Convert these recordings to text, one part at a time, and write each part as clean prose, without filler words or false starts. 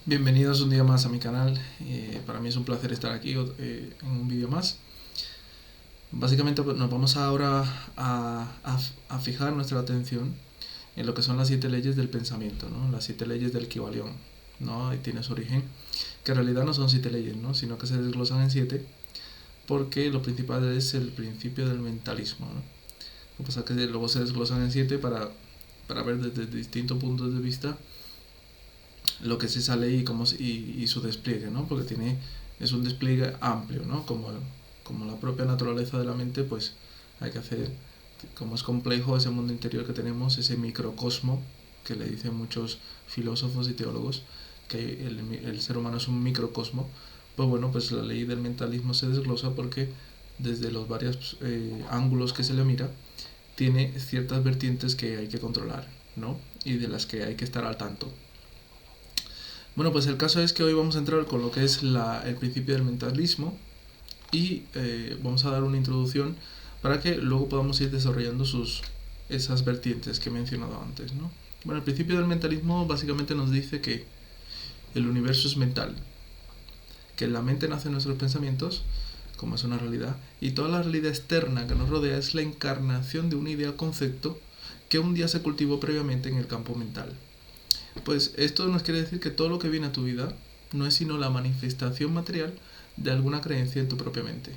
Bienvenidos un día más a mi canal. Para mí es un placer estar aquí en un vídeo más. Básicamente pues, nos vamos ahora a fijar nuestra atención en lo que son las 7 leyes del pensamiento, ¿no? Las 7 leyes del Kybalión, ¿no? Y tiene su origen, que en realidad no son 7 leyes, ¿no? Sino que se desglosan en 7, porque lo principal es el principio del mentalismo, ¿no? Lo que pasa es que luego se desglosan en 7 para ver desde distintos puntos de vista lo que es esa ley y su despliegue, ¿no? Porque es un despliegue amplio, ¿no? Como la propia naturaleza de la mente, pues hay que hacer, como es complejo ese mundo interior que tenemos, ese microcosmo, que le dicen muchos filósofos y teólogos, que el ser humano es un microcosmo. Pues bueno, pues la ley del mentalismo se desglosa porque desde los varios ángulos que se le mira, tiene ciertas vertientes que hay que controlar, ¿no? Y de las que hay que estar al tanto. Bueno, pues el caso es que hoy vamos a entrar con lo que es el principio del mentalismo y vamos a dar una introducción para que luego podamos ir desarrollando esas vertientes que he mencionado antes, ¿no? Bueno, el principio del mentalismo básicamente nos dice que el universo es mental, que en la mente nacen nuestros pensamientos, como es una realidad, y toda la realidad externa que nos rodea es la encarnación de una idea o concepto que un día se cultivó previamente en el campo mental. Pues esto nos quiere decir que todo lo que viene a tu vida no es sino la manifestación material de alguna creencia en tu propia mente.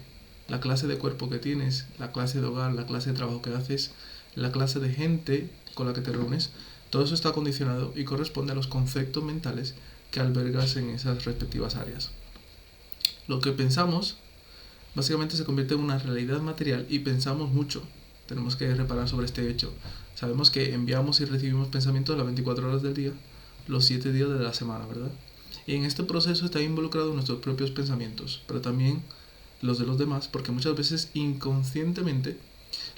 La clase de cuerpo que tienes, la clase de hogar, la clase de trabajo que haces, la clase de gente con la que te reúnes, todo eso está condicionado y corresponde a los conceptos mentales que albergas en esas respectivas áreas. Lo que pensamos básicamente se convierte en una realidad material y pensamos mucho. Tenemos que reparar sobre este hecho. Sabemos que enviamos y recibimos pensamientos las 24 horas del día, los 7 días de la semana, ¿verdad? Y en este proceso están involucrados nuestros propios pensamientos, pero también los de los demás, porque muchas veces inconscientemente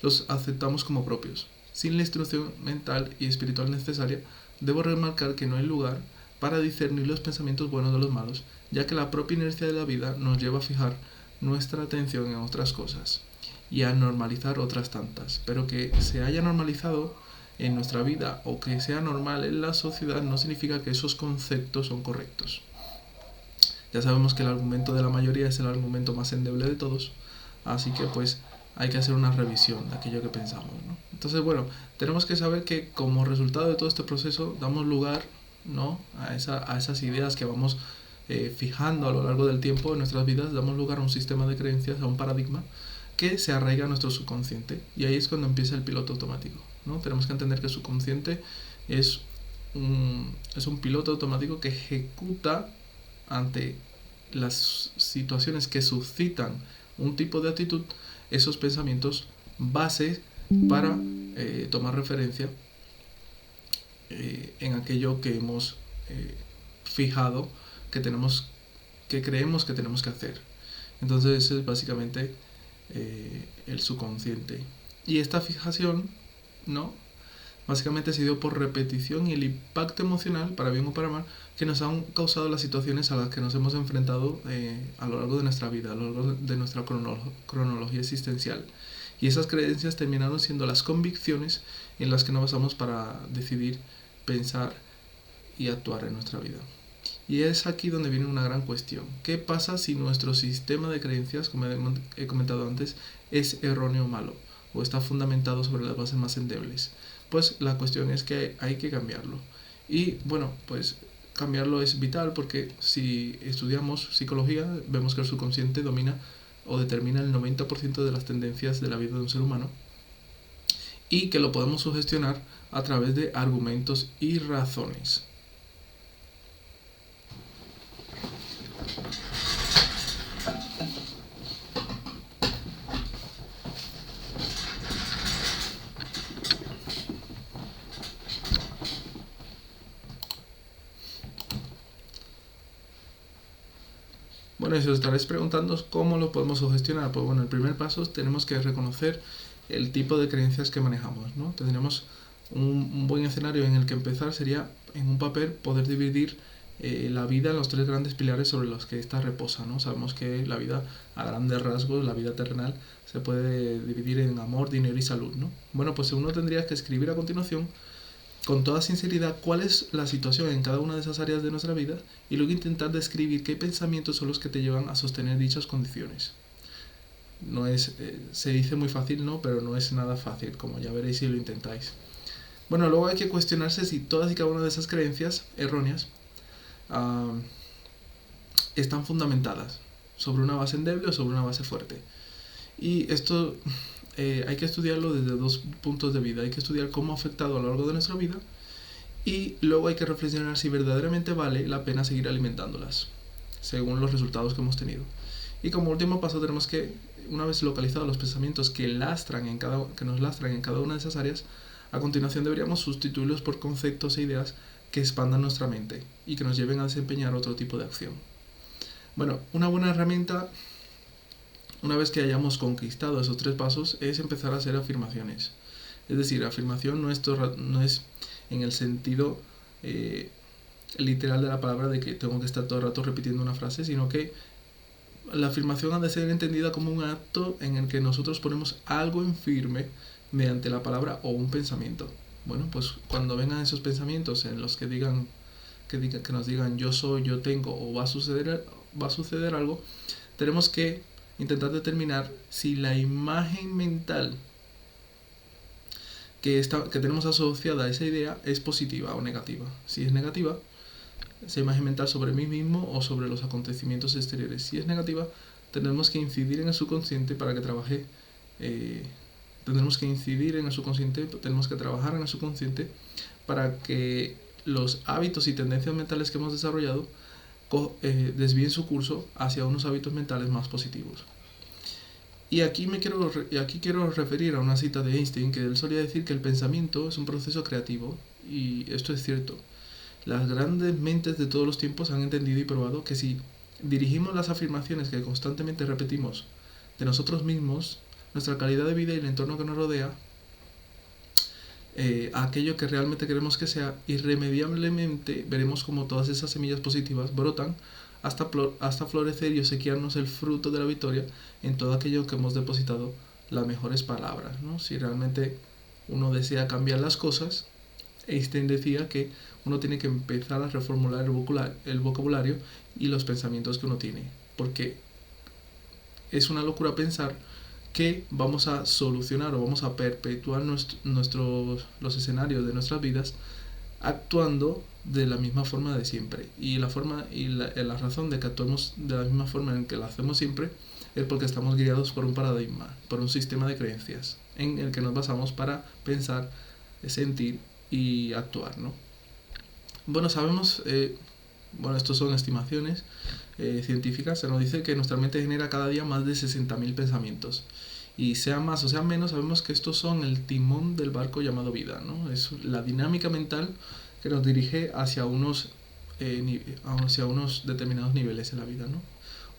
los aceptamos como propios. Sin la instrucción mental y espiritual necesaria, debo remarcar que no hay lugar para discernir los pensamientos buenos de los malos, ya que la propia inercia de la vida nos lleva a fijar nuestra atención en otras cosas y a normalizar otras tantas, pero que se haya normalizado en nuestra vida o que sea normal en la sociedad no significa que esos conceptos son correctos. Ya sabemos que el argumento de la mayoría es el argumento más endeble de todos, así que pues hay que hacer una revisión de aquello que pensamos, ¿no? Entonces, bueno, tenemos que saber que como resultado de todo este proceso damos lugar, ¿no? a esas ideas que vamos fijando a lo largo del tiempo en nuestras vidas, damos lugar a un sistema de creencias, a un paradigma que se arraiga a nuestro subconsciente, y ahí es cuando empieza el piloto automático, ¿no? Tenemos que entender que el subconsciente es un piloto automático que ejecuta ante las situaciones que suscitan un tipo de actitud esos pensamientos base para tomar referencia en aquello que hemos fijado que creemos que tenemos que hacer. Entonces eso es básicamente el subconsciente. Y esta fijación, ¿no? Básicamente se dio por repetición y el impacto emocional, para bien o para mal, que nos han causado las situaciones a las que nos hemos enfrentado a lo largo de nuestra vida, a lo largo de nuestra cronología existencial. Y esas creencias terminaron siendo las convicciones en las que nos basamos para decidir, pensar y actuar en nuestra vida. Y es aquí donde viene una gran cuestión. ¿Qué pasa si nuestro sistema de creencias, como he comentado antes, es erróneo o malo? ¿O está fundamentado sobre las bases más endebles? Pues la cuestión es que hay que cambiarlo. Y bueno, pues cambiarlo es vital porque si estudiamos psicología, vemos que el subconsciente domina o determina el 90% de las tendencias de la vida de un ser humano y que lo podemos sugestionar a través de argumentos y razones. Bueno, y si os estaréis preguntando cómo lo podemos sugestionar, pues bueno, el primer paso tenemos que reconocer el tipo de creencias que manejamos, ¿no? Tendríamos un buen escenario en el que empezar sería en un papel poder dividir la vida en los 3 grandes pilares sobre los que ésta reposa, ¿no? Sabemos que la vida, a grandes rasgos, la vida terrenal, se puede dividir en amor, dinero y salud, ¿no? Bueno, pues uno tendría que escribir a continuación con toda sinceridad cuál es la situación en cada una de esas áreas de nuestra vida y luego intentar describir qué pensamientos son los que te llevan a sostener dichas condiciones. No es, se dice muy fácil, ¿no? Pero no es nada fácil, como ya veréis si lo intentáis. Bueno, luego hay que cuestionarse si todas y cada una de esas creencias erróneas están fundamentadas sobre una base endeble o sobre una base fuerte. Y esto hay que estudiarlo desde dos puntos de vista. Hay que estudiar cómo ha afectado a lo largo de nuestra vida y luego hay que reflexionar si verdaderamente vale la pena seguir alimentándolas según los resultados que hemos tenido. Y como último paso tenemos que, una vez localizados los pensamientos que nos lastran en cada una de esas áreas, a continuación deberíamos sustituirlos por conceptos e ideas que expandan nuestra mente y que nos lleven a desempeñar otro tipo de acción. Bueno, una buena herramienta, una vez que hayamos conquistado esos 3 pasos, es empezar a hacer afirmaciones. Es decir, afirmación no es en el sentido literal de la palabra de que tengo que estar todo el rato repitiendo una frase, sino que la afirmación ha de ser entendida como un acto en el que nosotros ponemos algo en firme mediante la palabra o un pensamiento. Bueno, pues cuando vengan esos pensamientos en los que nos digan yo soy, yo tengo o va a suceder algo, tenemos que intentar determinar si la imagen mental que tenemos asociada a esa idea es positiva o negativa. Si es negativa, esa imagen mental sobre mí mismo o sobre los acontecimientos exteriores. Si es negativa, tenemos que incidir en el subconsciente para que trabaje. Tenemos que trabajar en el subconsciente para que los hábitos y tendencias mentales que hemos desarrollado desvíen su curso hacia unos hábitos mentales más positivos. Y aquí quiero referir a una cita de Einstein, que él solía decir que el pensamiento es un proceso creativo, y esto es cierto. Las grandes mentes de todos los tiempos han entendido y probado que si dirigimos las afirmaciones que constantemente repetimos de nosotros mismos, nuestra calidad de vida y el entorno que nos rodea, a aquello que realmente queremos que sea, irremediablemente veremos como todas esas semillas positivas brotan hasta florecer y obsequiarnos el fruto de la victoria en todo aquello que hemos depositado las mejores palabras, ¿no? Si realmente uno desea cambiar las cosas, Einstein decía que uno tiene que empezar a reformular el vocabulario y los pensamientos que uno tiene, porque es una locura pensar que vamos a solucionar o vamos a perpetuar los escenarios de nuestras vidas actuando de la misma forma de siempre. Y la razón de que actuemos de la misma forma en que lo hacemos siempre es porque estamos guiados por un paradigma, por un sistema de creencias en el que nos basamos para pensar, sentir y actuar, ¿no? Bueno, sabemos, estos son estimaciones científicas. Se nos dice que nuestra mente genera cada día más de 60.000 pensamientos. Y sea más o sea menos, sabemos que estos son el timón del barco llamado vida, ¿no? Es la dinámica mental que nos dirige hacia unos determinados niveles en la vida, ¿no?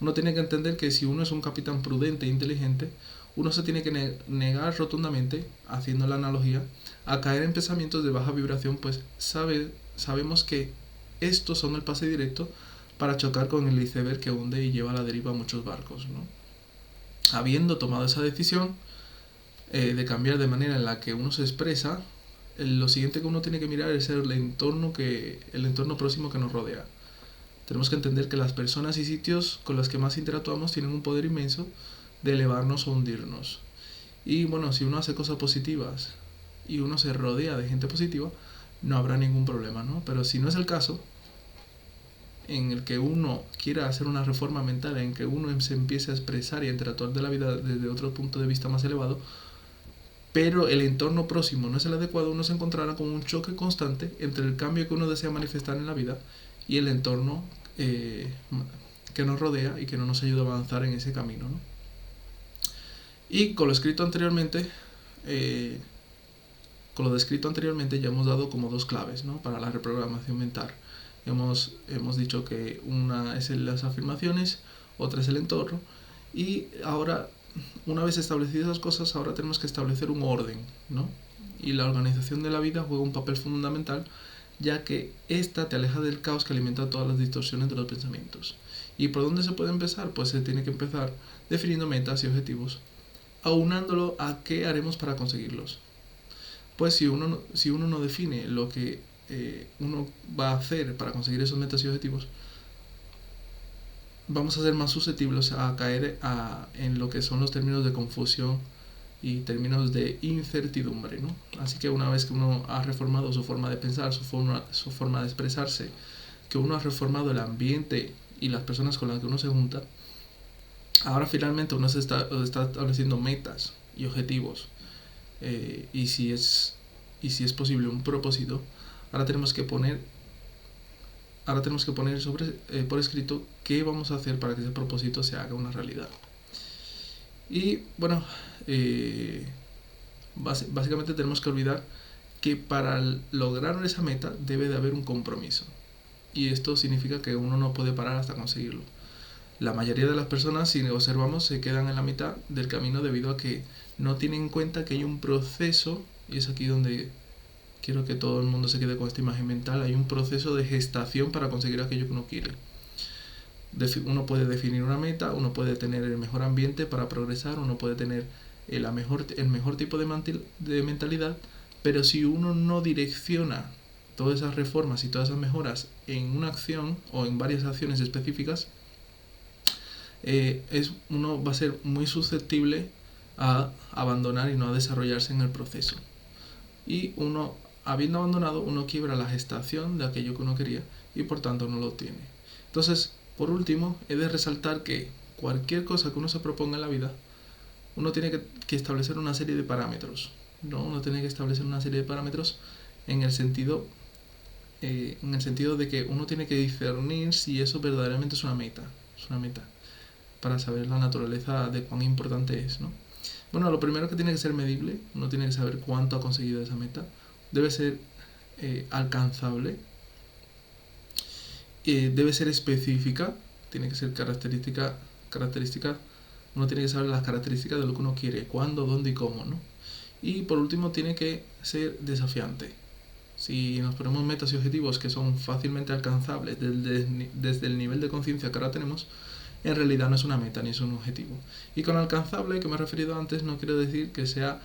Uno tiene que entender que si uno es un capitán prudente e inteligente, uno se tiene que negar rotundamente, haciendo la analogía, a caer en pensamientos de baja vibración, pues sabemos que estos son el pase directo para chocar con el iceberg que hunde y lleva a la deriva a muchos barcos, ¿no? Habiendo tomado esa decisión de cambiar de manera en la que uno se expresa, lo siguiente que uno tiene que mirar es el entorno próximo que nos rodea. Tenemos que entender que las personas y sitios con los que más interactuamos tienen un poder inmenso de elevarnos o hundirnos. Y bueno, si uno hace cosas positivas y uno se rodea de gente positiva, no habrá ningún problema, ¿no? Pero si no es el caso, en el que uno quiera hacer una reforma mental, en que uno se empiece a expresar y a interactuar de la vida desde otro punto de vista más elevado, pero el entorno próximo no es el adecuado, uno se encontrará con un choque constante entre el cambio que uno desea manifestar en la vida y el entorno que nos rodea y que no nos ayuda a avanzar en ese camino, ¿no? Y con lo descrito anteriormente ya hemos dado como 2 claves, ¿no?, para la reprogramación mental. Hemos dicho que una es las afirmaciones, otra es el entorno, y ahora, una vez establecidas esas cosas, ahora tenemos que establecer un orden, ¿no? Y la organización de la vida juega un papel fundamental, ya que esta te aleja del caos que alimenta todas las distorsiones de los pensamientos. ¿Y por dónde se puede empezar? Pues se tiene que empezar definiendo metas y objetivos, aunándolo a qué haremos para conseguirlos. pues si uno no define lo que uno va a hacer para conseguir esos metas y objetivos, vamos a ser más susceptibles a caer en lo que son los términos de confusión y términos de incertidumbre, ¿no? Así que una vez que uno ha reformado su forma de pensar, su forma de expresarse, que uno ha reformado el ambiente y las personas con las que uno se junta, ahora finalmente uno está estableciendo metas y objetivos, y si es posible un propósito. Ahora tenemos que poner por escrito qué vamos a hacer para que ese propósito se haga una realidad. Y bueno, básicamente tenemos que olvidar que para lograr esa meta debe de haber un compromiso. Y esto significa que uno no puede parar hasta conseguirlo. La mayoría de las personas, si observamos, se quedan en la mitad del camino debido a que no tienen en cuenta que hay un proceso, y es aquí donde quiero que todo el mundo se quede con esta imagen mental. Hay un proceso de gestación para conseguir aquello que uno quiere. Uno puede definir una meta, uno puede tener el mejor ambiente para progresar, uno puede tener el mejor tipo de mentalidad, pero si uno no direcciona todas esas reformas y todas esas mejoras en una acción o en varias acciones específicas, uno va a ser muy susceptible a abandonar y no a desarrollarse en el proceso. Y uno, habiendo abandonado, uno quiebra la gestación de aquello que uno quería y por tanto no lo tiene. Entonces, por último, he de resaltar que cualquier cosa que uno se proponga en la vida, uno tiene que establecer una serie de parámetros, ¿no? Uno tiene que establecer una serie de parámetros en el sentido de que uno tiene que discernir si eso verdaderamente es una meta, para saber la naturaleza de cuán importante es, ¿no? Bueno, lo primero que tiene que ser medible, uno tiene que saber cuánto ha conseguido esa meta, debe ser alcanzable, debe ser específica, tiene que ser característica, uno tiene que saber las características de lo que uno quiere, cuándo, dónde y cómo, ¿no? Y por último tiene que ser desafiante. Si nos ponemos metas y objetivos que son fácilmente alcanzables desde el nivel de conciencia que ahora tenemos, en realidad no es una meta ni es un objetivo. Y con alcanzable, que me he referido antes, no quiero decir que sea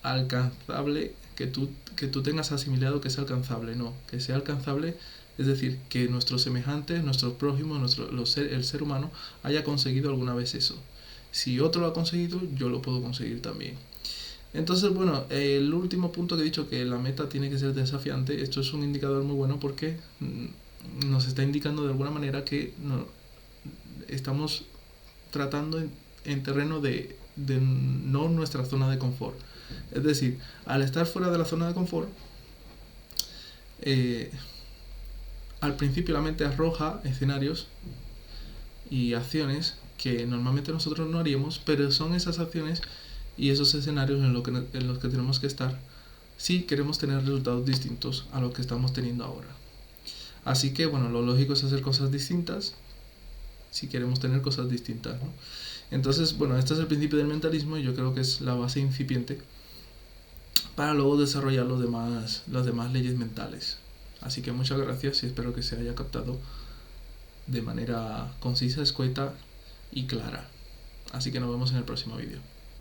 alcanzable, que tú tengas asimilado que es alcanzable, no, que sea alcanzable, es decir, que nuestros semejantes, nuestros prójimos, el ser humano haya conseguido alguna vez eso. Si otro lo ha conseguido, yo lo puedo conseguir también. Entonces, bueno, el último punto que he dicho, que la meta tiene que ser desafiante, esto es un indicador muy bueno porque nos está indicando de alguna manera que estamos tratando en terreno de no nuestra zona de confort. Es decir, al estar fuera de la zona de confort, al principio la mente arroja escenarios y acciones que normalmente nosotros no haríamos, pero son esas acciones y esos escenarios en los que tenemos que estar si queremos tener resultados distintos a los que estamos teniendo ahora. Así que bueno, lo lógico es hacer cosas distintas si queremos tener cosas distintas, ¿no? Entonces, bueno, este es el principio del mentalismo y yo creo que es la base incipiente para luego desarrollar las demás leyes mentales. Así que muchas gracias y espero que se haya captado de manera concisa, escueta y clara. Así que nos vemos en el próximo vídeo.